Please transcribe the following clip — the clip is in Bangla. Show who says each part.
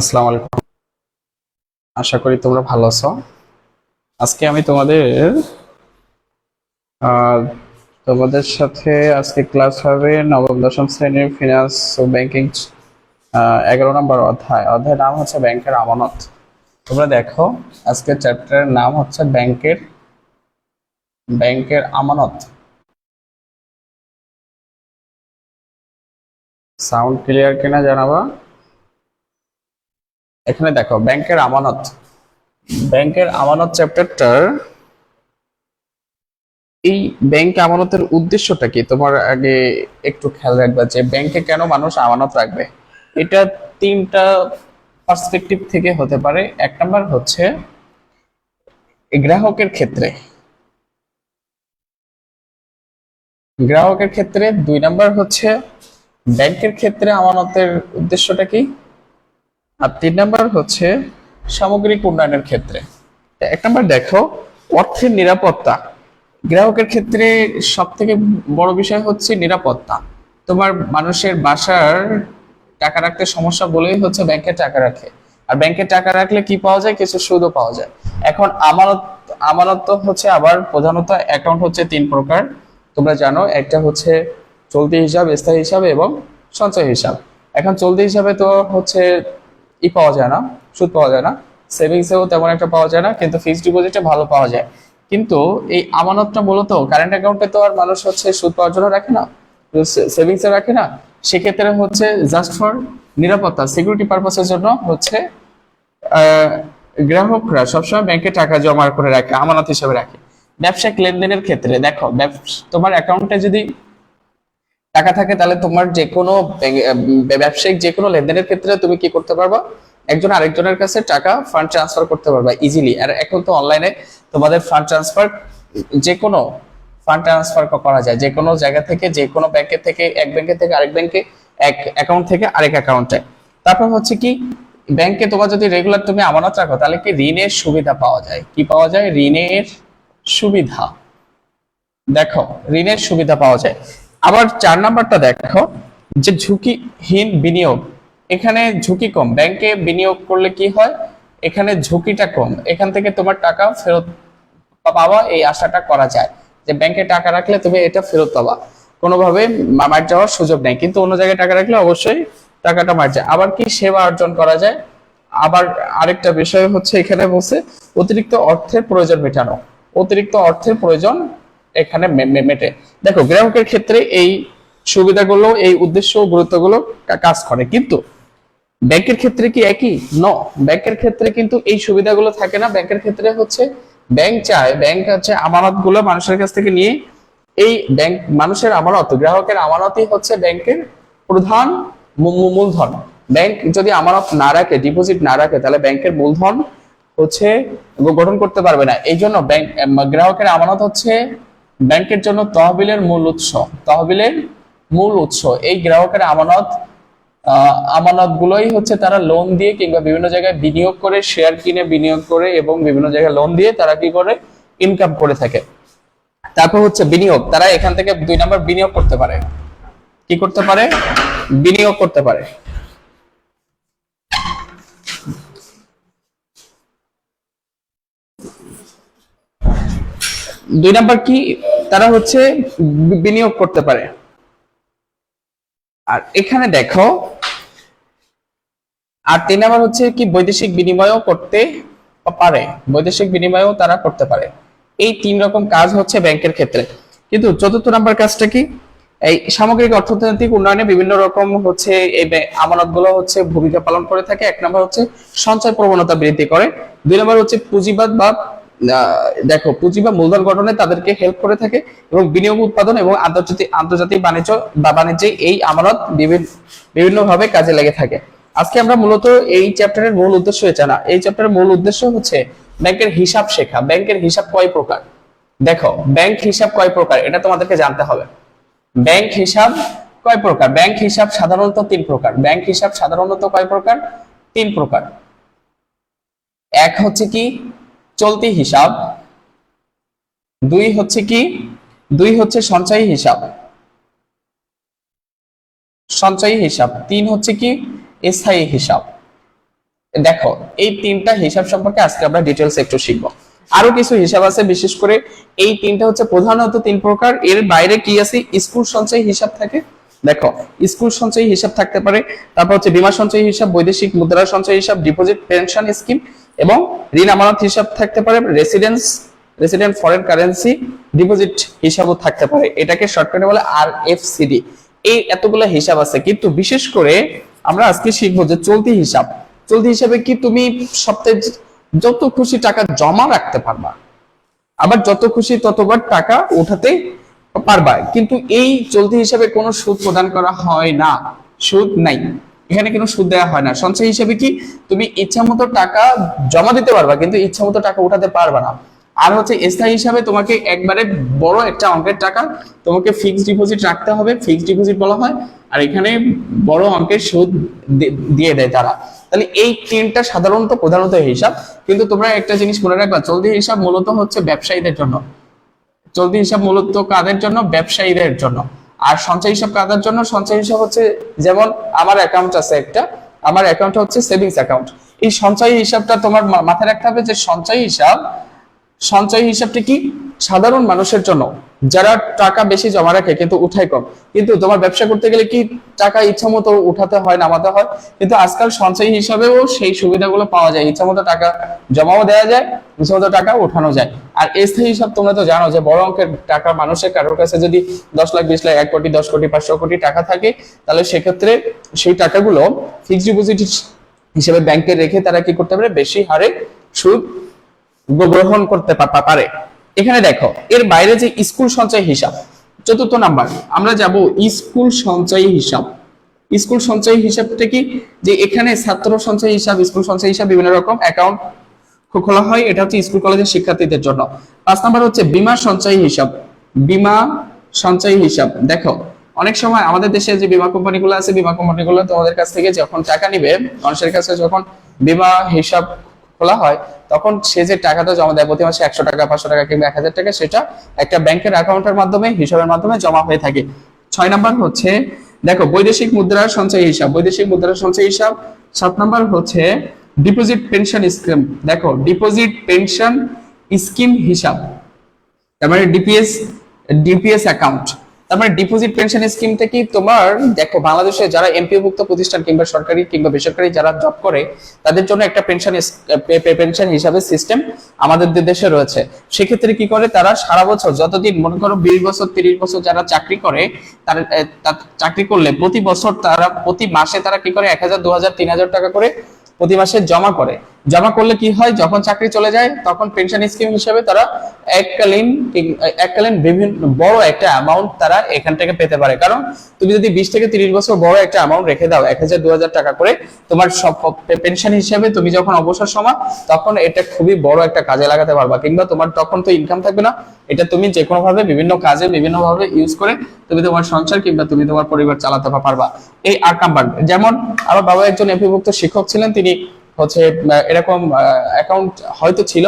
Speaker 1: আসসালামু আলাইকুম। আশা করি তোমরা ভালো আছো। আজকে আমি আহ, তোমাদের সাথে আজকে ক্লাস হবে নবম দশম শ্রেণীর ফিনান্স ও ব্যাংকিং 11 নম্বর অধ্যায় নাম হচ্ছে ব্যাংকের আমানত। তোমরা দেখো, আজকের চ্যাপ্টারের নাম হচ্ছে ব্যাংকের ব্যাংকের আমানত। সাউন্ড ক্লিয়ার কিনা জানাবা। এখানে দেখো ব্যাংকের আমানত চ্যাপ্টারটার এই ব্যাংক আমানতের উদ্দেশ্যটা কি তোমার আগে একটু খেয়াল রাখবা যে ব্যাংকে কেন মানুষ আমানত রাখবে। এটা তিনটা পার্সপেক্টিভ থেকে হতে পারে। এক নাম্বার হচ্ছে গ্রাহকের ক্ষেত্রে, দুই নাম্বার হচ্ছে ব্যাংকের ক্ষেত্রে আমানতের উদ্দেশ্যটা কি, আর তিন নাম্বার হচ্ছে সামগ্রিক উন্নয়নের ক্ষেত্রে। এক নাম্বার দেখো, অর্থের নিরাপত্তা। গ্রাহকের ক্ষেত্রে সব থেকে বড় বিষয় হচ্ছে নিরাপত্তা। তোমার মানুষের বাসার টাকা রাখতে সমস্যা বলেই হচ্ছে ব্যাংকে টাকা রাখে। আর ব্যাংকে টাকা রাখলে কি পাওয়া যায়? কিছু সুদও পাওয়া যায়। এখন আমানত আমানত তো হচ্ছে আবার প্রধানত অ্যাকাউন্ট হচ্ছে তিন প্রকার। তোমরা জানো, একটা হচ্ছে চলতি হিসাব, স্থায়ী হিসাব এবং সঞ্চয় হিসাব। এখন চলতি হিসাবে তো হচ্ছে পাওয়া যায় না, সুদ পাওয়া যায় না। সেভিংসেও তেমন একটা পাওয়া যায় না, কিন্তু ফিক্সড ডিপোজিটে ভালো পাওয়া যায়। কিন্তু এই আমানতটা মূলত কারেন্ট অ্যাকাউন্টে তো আর মানুষ হচ্ছে সুদ পাওয়ার জন্য রাখে না, সেভিংসে রাখে না। সেক্ষেত্রে হচ্ছে জাস্ট ফর নিরাপত্তা, সিকিউরিটি পারপাসের জন্য হচ্ছে আহ, গ্রাহকরা সবসময় ব্যাংকে টাকা জমা করে রাখে, আমানত হিসেবে রাখে। ব্যবসায়িক লেনদেনের ক্ষেত্রে দেখো, তোমার অ্যাকাউন্টে যদি টাকা থাকে তাহলে তোমার যে কোনো ব্যবসায়িক যে কোনো লেনদেনের ক্ষেত্রে তুমি কি করতে পারবা? একজন আরেকজনের কাছে টাকা ফান্ড ট্রান্সফার করতে পারবা ইজিলি। আর এখন তো অনলাইনে তোমাদের যে কোনো ফান্ড ট্রান্সফার করা যায়, যে কোনো জায়গা থেকে, যে কোনো ব্যাংকের থেকে, এক ব্যাংকে থেকে আরেক ব্যাংকে, এক অ্যাকাউন্ট থেকে আরেক অ্যাকাউন্টে। তারপর হচ্ছে কি, ব্যাংকে তোমার যদি রেগুলার তুমি আমানত রাখো তাহলে কি ঋণের সুবিধা পাওয়া যায়। কি পাওয়া যায়? ঋণের সুবিধা। দেখো, ঋণের সুবিধা পাওয়া যায়। আবার চার নাম্বারটা দেখো, যে ঝুঁকিহীন বিনিয়োগ। এখানে ঝুঁকি কম। ব্যাংকে বিনিয়োগ করলে কি হয়? এখানে ঝুঁকিটা কম, এখান থেকে তোমার টাকা ফেরত পাওয়া এই আশাটা করা যায় যে ব্যাংকে টাকা রাখলে তুমি এটা ফেরত পাবা, কোনোভাবে মার যাওয়ার সুযোগ নেই। কিন্তু অন্য জায়গায় টাকা রাখলে অবশ্যই টাকাটা মার যায়। আবার কি সেবা অর্জন করা যায়। আবার আরেকটা বিষয় হচ্ছে, এখানে বলছে অতিরিক্ত অর্থের প্রয়োজন মেটানো। অতিরিক্ত অর্থের প্রয়োজন এখানে মেটে। দেখো, গ্রাহকের ক্ষেত্রে এই সুবিধাগুলো, এই উদ্দেশ্য গুরুত্বগুলো কাজ করে। কিন্তু ব্যাংকের ক্ষেত্রে কি একই? ব্যাংকের ক্ষেত্রে কিন্তু এই সুবিধাগুলো থাকে না। ব্যাংকের ক্ষেত্রে হচ্ছে ব্যাংক হচ্ছে আমানত গুলো মানুষের কাছ থেকে নিয়ে, এই ব্যাংক মানুষের আমানত, গ্রাহকের আমানতই হচ্ছে ব্যাংকের প্রধান মূলধন। ব্যাংক যদি আমানত না রাখে, ডিপোজিট না রাখে, তাহলে ব্যাংকের মূলধন হচ্ছে গঠন করতে পারবে না। এই জন্য গ্রাহকের আমানত হচ্ছে ব্যাংকের জন্য তহবিলের মূল উৎস। তহবিলের মূল উৎস এই গ্রাহকের আমানত গুলোই হচ্ছে তারা লোন দিয়ে কিংবা বিভিন্ন জায়গায় বিনিয়োগ করে, শেয়ার কিনে বিনিয়োগ করে এবং বিভিন্ন জায়গায় লোন দিয়ে তারা কি করে? ইনকাম করে থাকে। তারপর হচ্ছে বিনিয়োগ, তারা এখান থেকে দুই নাম্বার বিনিয়োগ করতে পারে। কি করতে পারে? বিনিয়োগ করতে পারে। দুই নাম্বার কি? তারা হচ্ছে বিনিয়োগ করতে পারে। আর এখানে দেখো, আর তিন নাম্বার হচ্ছে কি, বৈদেশিক বিনিময়ও করতে পারে। বৈদেশিক বিনিময়ও তারা করতে পারে। এই তিন রকম কাজ হচ্ছে ব্যাংকের ক্ষেত্রে। কিন্তু চতুর্থ নাম্বার কাজটা কি? এই সামগ্রিক অর্থনৈতিক উন্নয়নে বিভিন্ন রকম হচ্ছে এই আমানত গুলো হচ্ছে ভূমিকা পালন করে থাকে। এক নাম্বার হচ্ছে সঞ্চয় প্রবণতা বৃদ্ধি করে। দুই নাম্বার হচ্ছে পুঁজিবাদ বা দেখো, পুঁজি বা মূলধন গঠনে তাদেরকে হেল্প করে থাকে। এবং বিনিয়োগ, উৎপাদন এবং আন্তর্জাতিক বাণিজ্যে এই আমানত বিভিন্ন ভাবে কাজে লেগে থাকে। আজকে আমরা মূলত এই চ্যাপ্টারের মূল উদ্দেশ্য এটা না। এই চ্যাপ্টারের মূল উদ্দেশ্য হচ্ছে ব্যাংকের হিসাব শেখা। ব্যাংকের হিসাব কয় প্রকার? দেখো, ব্যাংক হিসাব কয় প্রকার এটা তোমাদেরকে জানতে হবে। ব্যাংক হিসাব কয় প্রকার? ব্যাংক হিসাব সাধারণত তিন প্রকার। ব্যাংক হিসাব সাধারণত কয় প্রকার? তিন প্রকার। এক হচ্ছে কি, চলতি হিসাব। দুই হচ্ছে কি, দুই হচ্ছে সঞ্চয়ী হিসাব। তিন হচ্ছে কি, স্থায়ী হিসাব। দেখো এই তিনটা হিসাব সম্পর্কে আজকে আমরা ডিটেলস একটু শিখবো। আরো কিছু হিসাব আছে, বিশেষ করে এই তিনটা হচ্ছে প্রধানত তিন প্রকার। এর বাইরে কি আছে, স্কুল সঞ্চয় হিসাব থাকে। দেখো স্কুল সঞ্চয় হিসাব থাকতে পারে, তারপর হচ্ছে বীমা সঞ্চয় হিসাব, বৈদেশিক মুদ্রা সঞ্চয় হিসাব, ডিপোজিট পেনশন স্কিম এবং ঋণ আমানত হিসাব থাকতে পারে, রেসিডেন্ট ফরেন কারেন্সি ডিপোজিট হিসাবও থাকতে পারে। এটাকে শর্টকাটে বলে RFCD। এই এতগুলো হিসাব আছে, কিন্তু বিশেষ করে আমরা আজকে শিখবো যে চলতি হিসাব। চলতি হিসাবে কি তুমি সপ্তাহে যত খুশি টাকা জমা রাখতে পারবা, আবার যত খুশি ততবার টাকা উঠাতে পারবা, কিন্তু এই চলতি হিসাবে কোনো সুদ প্রদান করা হয় না, সুদ নাই, এখানে কোনো সুদ দেওয়া হয় না। সঞ্চয় হিসাবে কি তুমি ইচ্ছা মতো টাকা জমা দিতে পারবা, কিন্তু ইচ্ছা মতো টাকা উঠাতে পারবা না। আর হচ্ছে স্থায়ী হিসাবে তোমাকে একবারে বড় একটা অঙ্কের টাকা তোমাকে ফিক্সড ডিপোজিট রাখতে হবে, ফিক্সড ডিপোজিট বলা হয়, আর এখানে বড় অঙ্কের সুদ দিয়ে দেয় তারা। তাহলে এই তিনটা প্রধানত হিসাব। কিন্তু তোমরা একটা জিনিস মনে রাখবা, চলতি হিসাব মূলত হচ্ছে ব্যবসায়ীদের জন্য। চলতি হিসাব মূলত কাদের জন্য? ব্যবসায়ীদের জন্য। আর সঞ্চয় হিসাব কাদের জন্য? সঞ্চয় হিসাব হচ্ছে, যেমন আমার অ্যাকাউন্ট আছে একটা, আমার অ্যাকাউন্ট হচ্ছে সেভিংস অ্যাকাউন্ট। এই সঞ্চয় হিসাবটা তোমার মাথায় রাখতে হবে যে সঞ্চয় হিসাবটা কি সাধারণ মানুষের জন্য, যারা টাকা বেশি জমা রাখে কিন্তু উঠায় কম। কিন্তু তোমার ব্যবসা করতে গেলে কি টাকা ইচ্ছা মতো উঠাতে হয়, নামাতে হয়, কিন্তু আজকাল সঞ্চয় হিসাবেও সেই সুবিধাগুলো পাওয়া যায়, ইচ্ছা মতো টাকা জমাও দেওয়া যায়, ইচ্ছা মতো টাকা উঠানো যায়। আর স্থায়ী হিসাব তোমরা তো জানো যে বড় অঙ্কের টাকা মানুষের কারোর কাছে যদি 10 লাখ 20 লাখ 1 কোটি 10 কোটি 500 কোটি টাকা থাকে, তাহলে সেক্ষেত্রে সেই টাকাগুলো ফিক্সড ডিপোজিট হিসেবে ব্যাংকে রেখে তারা কি করতে পারে, বেশি হারে সুদ গ্রহণ করতে পারে। এখানে দেখো এর বাইরে যে স্কুল সঞ্চয় হিসাব, চতুর্থ নাম্বার আমরা যাব স্কুল সঞ্চয় হিসাব। স্কুল সঞ্চয় হিসাবটা কি, যে এখানে ছাত্র সঞ্চয় হিসাব, স্কুল সঞ্চয় হিসাব, বিভিন্ন রকম অ্যাকাউন্ট খোলা হয়, এটা হচ্ছে স্কুল কলেজের শিক্ষার্থীদের জন্য। 5 নাম্বার হচ্ছে বীমা সঞ্চয় হিসাব। বীমা সঞ্চয় হিসাব, দেখো অনেক সময় আমাদের দেশে যে বীমা কোম্পানিগুলো আছে, বীমা কোম্পানিগুলো তোমাদের কাছ থেকে যখন টাকা নিবে, মানুষের কাছে যখন বীমা হিসাব খোলা হয়, তখন সে যে টাকাটা জমা দেয় প্রতি মাসে 100 টাকা 500 টাকা কিংবা 1000 টাকা, সেটা একটা ব্যাংকের অ্যাকাউন্টের মাধ্যমে, হিসাবের মাধ্যমে জমা হয়ে থাকে। 6 নাম্বার হচ্ছে দেখো বৈদেশিক মুদ্রা সঞ্চয় হিসাব। বৈদেশিক মুদ্রা সঞ্চয় হিসাব। 7 নাম্বার হচ্ছে ডিপোজিট পেনশন স্কিম। দেখো ডিপোজিট পেনশন স্কিম হিসাব, তার মানে ডিপিএস অ্যাকাউন্ট। তার মানে ডিপোজিট পেনশন স্কিমটা কি, তোমার দেখো বাংলাদেশে যারা এমপিওভুক্ত প্রতিষ্ঠান কিংবা সরকারি কিংবা বেসরকারি যারা জব করে, তাদের জন্য একটা পেনশন হিসাবে সিস্টেম আমাদের দেশে রয়েছে। সেক্ষেত্রে কি করে, তারা সারা বছর যতদিন, মনে করো 20 বছর 30 বছর যারা চাকরি করে, তারা চাকরি করলে প্রতি বছর তারা প্রতি মাসে তারা কি করে 1000 2000 3000 টাকা করে প্রতি মাসে জমা করে। জমা করলে কি হয়, যখন চাকরি চলে যায় তখন পেনশন স্কিম হিসেবে তারা এককালীন বিভিন্ন বড় একটা অ্যামাউন্ট তারা এখান থেকে পেতে পারে। কারণ তুমি যদি 20 থেকে 30 বছর বড় একটা অ্যামাউন্ট রেখে দাও 1000 2000 টাকা করে, তোমার সব পেনশন হিসেবে তুমি যখন অবসর সময়, তখন এটা খুবই বড় একটা কাজে লাগাতে পারবা। কিংবা তোমার তখন তো ইনকাম থাকবে না, এটা তুমি যে কোনো ভাবে বিভিন্ন কাজে বিভিন্ন ভাবে ইউজ করে তুমি তোমার সংসার কিংবা তুমি তোমার পরিবার চালাতে পারবা। এই 8 নাম্বার, যেমন আমার বাবা একজন এমপিভুক্ত শিক্ষক ছিলেন, তিনি হচ্ছে এরকম অ্যাকাউন্ট হয়তো ছিল,